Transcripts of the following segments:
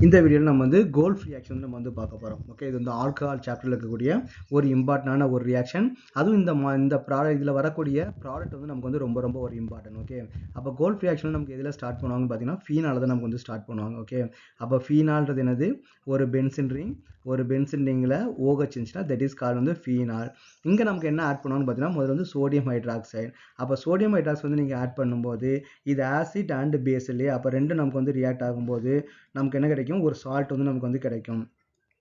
இந்த வீடியோவில் நம்ம வந்து கோல்ஃப் ரியாக்ஷன் நம்ம வந்து பார்க்க போகிறோம். ஓகே, இது வந்து ஆல்கஹால் சாப்டரில் இருக்கக்கூடிய ஒரு இம்பார்ட்டண்டான ஒரு ரியாக்ஷன். அதுவும் இந்த ப்ராடக்ட் இதில் வரக்கூடிய ப்ராடக்ட் வந்து நமக்கு வந்து ரொம்ப ரொம்ப ஒரு இம்பார்ட்டன்ட். ஓகே, அப்போ கோல்ஃப் ரியாக்ஷன் நமக்கு எதில் ஸ்டார்ட் பண்ணுவாங்கன்னு பார்த்தீங்கன்னா ஃபீனால் தான் நமக்கு வந்து ஸ்டார்ட் பண்ணுவாங்க. ஓகே, அப்போ ஃபீனால்ன்றது என்னது? ஒரு பென்சின் ரிங். ஒரு பென்சின் ரிங்கில் OH இருந்துச்சுன்னா தட் இஸ் கால் வந்து ஃபீனால். இங்கே நமக்கு என்ன ஆட் பண்ணுவாங்கன்னு பார்த்தீங்கன்னா முதல்ல வந்து சோடியம் ஹைட்ராக்சைடு. அப்போ சோடியம் ஹைட்ராக்சைடு வந்து நீங்கள் ஆட் பண்ணும்போது இது ஆசிட் அண்ட் பேஸ் இல்லையா? அப்போ ரெண்டும் நமக்கு வந்து ரியாக்ட் ஆகும்போது நமக்கு என்ன கிடைக்கும்? ஒரு சால்ட் வந்து நமக்கு வந்து கிடைக்கும்.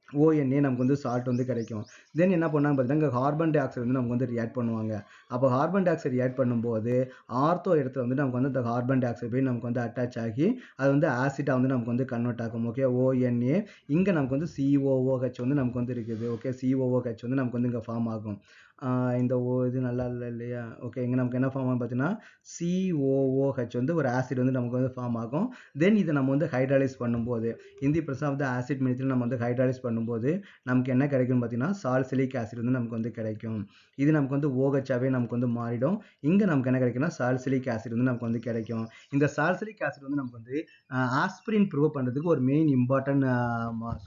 ONA நமக்கு வந்து சால்ட் வந்து கிடைக்கும். தென் என்ன பண்ணாங்க பார்த்தீங்கன்னா இங்கே கார்பன் டை ஆக்சைடு வந்து நமக்கு வந்து ரியாக்ட் பண்ணுவாங்க. அப்போ கார்பன் டை ஆக்சைடு ரியாக்ட் பண்ணும்போது ஆர்த்தோ இடத்துல வந்து நமக்கு வந்து இந்த கார்பன் டை ஆக்சைடு போய் நமக்கு வந்து அட்டாச் ஆகி அது வந்து ஆசிட்டாக வந்து நமக்கு வந்து கன்வெர்ட் ஆகும். ஓகே, ONA இங்கே நமக்கு வந்து COOH வந்து நமக்கு வந்து இருக்குது. ஓகே, COOH வந்து நமக்கு வந்து இங்கே ஃபார்ம் ஆகும். இந்த இது நல்லா இல்லை இல்லையா? ஓகே, இங்கே நமக்கு என்ன ஃபார்ம் ஆகும் பார்த்தீங்கன்னா COOH வந்து ஒரு ஆசிட் வந்து நமக்கு வந்து ஃபார்ம் ஆகும். தென் இதை நம்ம வந்து ஹைட்ராலைஸ் பண்ணும்போது இந்த பிரசன் ஆஃப் த ஆசிட் மெத்தடில் நம்ம வந்து ஹைட்ராலைஸ் பண்ணும்போது நமக்கு என்ன கிடைக்கும் பார்த்தீங்கன்னா சால்சிலிக் ஆசிட் வந்து நமக்கு வந்து கிடைக்கும். இது நமக்கு வந்து OH-ஆவே நமக்கு வந்து மாறிடும். இங்கே நமக்கு என்ன கிடைக்கும்னா சால்சிலிக் ஆசிட் வந்து நமக்கு வந்து கிடைக்கும். இந்த சால்சிலிக் ஆசிட் வந்து நமக்கு வந்து ஆஸ்பிரின் ப்ரூவ் பண்ணுறதுக்கு ஒரு மெயின் இம்பார்ட்டன்ட்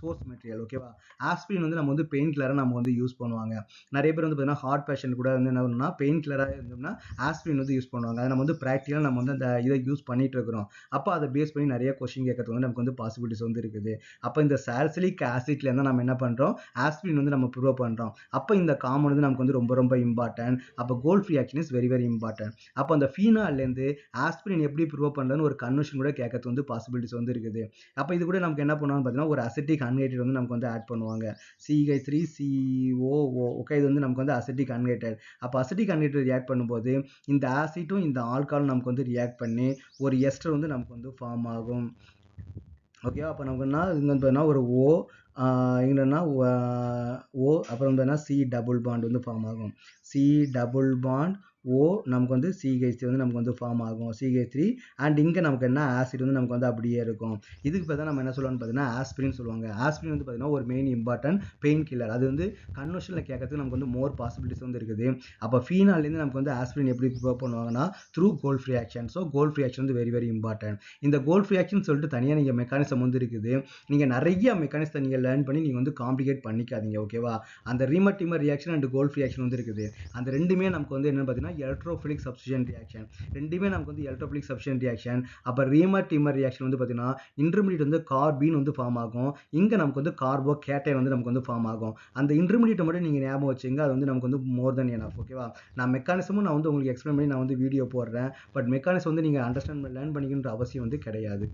சோர்ஸ் மெட்டீரியல். ஓகேவா? ஆஸ்பிரின் வந்து நம்ம வந்து பெயின் கில்லராக நம்ம வந்து யூஸ் பண்ணுவாங்க. நிறைய பேர் வந்து பார்த்தீங்கன்னா ஹார்ட் பேஷண்ட் கூட வந்து என்ன பண்ணணும்னா பெயின் கில்லராக இருந்தோம்னா ஆஸ்பிரின் வந்து யூஸ் பண்ணுவாங்க. அதை நம்ம வந்து ப்ராக்டிக்கலாக நம்ம வந்து அந்த இதை யூஸ் பண்ணிட்டு இருக்கிறோம். அப்போ அதை பேஸ் பண்ணி நிறைய கொஸ்டின் கேட்கறது வந்து நமக்கு வந்து பாசிபிலிட்டிஸ் வந்து இருக்குது. அப்போ இந்த சால்சிலிக் ஆசிட்ல இருந்தால் நம்ம என்ன பண்ணுறோம்? ஆஸ்பிரின் வந்து நம்ம ப்ரூவ் பண்ணுறோம். அப்போ இந்த காம்பவுண்ட் வந்து நமக்கு வந்து ரொம்ப ரொம்ப இம்பார்ட்டன்ட். அப்போ golf reaction is very very important. அப்போ அந்த ஃபீனால்லேருந்து ஆஸ்பிரின் எப்படி ப்ரூவ் பண்ணுறதுன்னு ஒரு கன்வர்ஷன் கூட கேட்கறது வந்து பாசிபிலிட்டிஸ் வந்து இருக்குது. அப்போ இது கூட நமக்கு என்ன பண்ணுவாங்க பார்த்தீங்கன்னா ஒரு அசிட்டிக் அன்ஹைட்ரேட் வந்து நமக்கு வந்து ஆட் பண்ணுவாங்க. CH3COO. ஓகே, இது வந்து நமக்கு வந்து அசிட்டிக் அன்ஹைட்ரேட். அப்போ அசிட்டிக் அன்ஹைட்ரேட் ரியாக்ட் பண்ணும்போது இந்த ஆசிட்டும் இந்த ஆல்கஹாலும் நமக்கு வந்து ரியாக்ட் பண்ணி ஒரு எஸ்டர் வந்து நமக்கு வந்து ஃபார்ம் ஆகும். ஓகேவா? அப்போ நமக்கு என்ன இங்கே வந்து ஒரு O இங்கன்னா O அப்புறம் வந்து C டபுள் பாண்ட் வந்து ஃபார்ம் ஆகும். C டபுள் பாண்ட் O நமக்கு வந்து CH3 வந்து நமக்கு வந்து ஃபார்ம் ஆகும். CH3 அண்ட் இங்கே நமக்கு என்ன ஆசிட் வந்து நமக்கு வந்து அப்படியே இருக்கும். இதுக்கு பார்த்தா நம்ம என்ன சொல்லுவோம்னு பார்த்தீங்கன்னா ஆஸ்பிரின் சொல்லுவாங்க. ஆஸ்பிரின் வந்து பார்த்தீங்கன்னா ஒரு மெயின் இம்பார்ட்டன்ட் பெயின் கில்லர். அது வந்து கன்வர்ஷனில் கேட்கறதுக்கு நமக்கு வந்து மோர் பாசிபிலிட்டிஸ் வந்து இருக்குது. அப்போ ஃபீனால்லேருந்து நமக்கு வந்து ஆஸ்பிரின் எப்படி ப்ரிப்பேர் பண்ணுவாங்கன்னா through golf reaction. So golf reaction வந்து வெரி வெரி இம்பார்ட்டன்ட். இந்த கோல்ஃப் ரியாக்ஷன் சொல்லிட்டு தனியாக நீங்கள் மெக்கானிசம் வந்து இருக்குது. நீங்கள் நிறைய மெக்கானிசத்தை நீங்கள் லேர்ன் பண்ணி நீங்கள் வந்து காம்ப்ளிகேட் பண்ணிக்காதீங்க. ஓகேவா? அந்த ரீமர் ரியாக்ஷன் அண்ட் கோல்ஃப் ரியாக்ஷன் வந்து இருக்குது. அந்த ரெண்டுமே நமக்கு வந்து என்னன்னு பார்த்தீங்கன்னா எலக்ட்ரோஃபிலிக் சப்ஸ்டிஷன் ரியாக்ஷன். ரெண்டுமே நமக்கு வந்து எலக்ட்ரோஃபிலிக் சப்ஸ்டிஷன் ரியாக்ஷன். அப்போ ரீமர் ரியாக்ஷன் வந்து பார்த்தீங்கன்னா இன்டர்மீடியட் வந்து கார்பீன் வந்து ஃபார்ம் ஆகும். இங்கே நமக்கு வந்து கார்போ கேட்டைன் வந்து நமக்கு வந்து ஃபார்ம் ஆகும். அந்த இன்டர்மீடியட்டை மட்டும் நீங்கள் ஞாபகம் வச்சுங்க. அது வந்து நமக்கு வந்து மோர் தென் எனஃப். ஓகேவா? நான் மெக்கானிசமும் நான் வந்து உங்களுக்கு எக்ஸ்பிளைன் பண்ணி நான் வந்து வீடியோ போடுறேன். பட் மெக்கானிசம் வந்து நீங்கள் அண்டர்ஸ்டாண்ட் லேர்ன் பண்ணிக்கணுன்ற அவசியம் வந்து கிடையாது.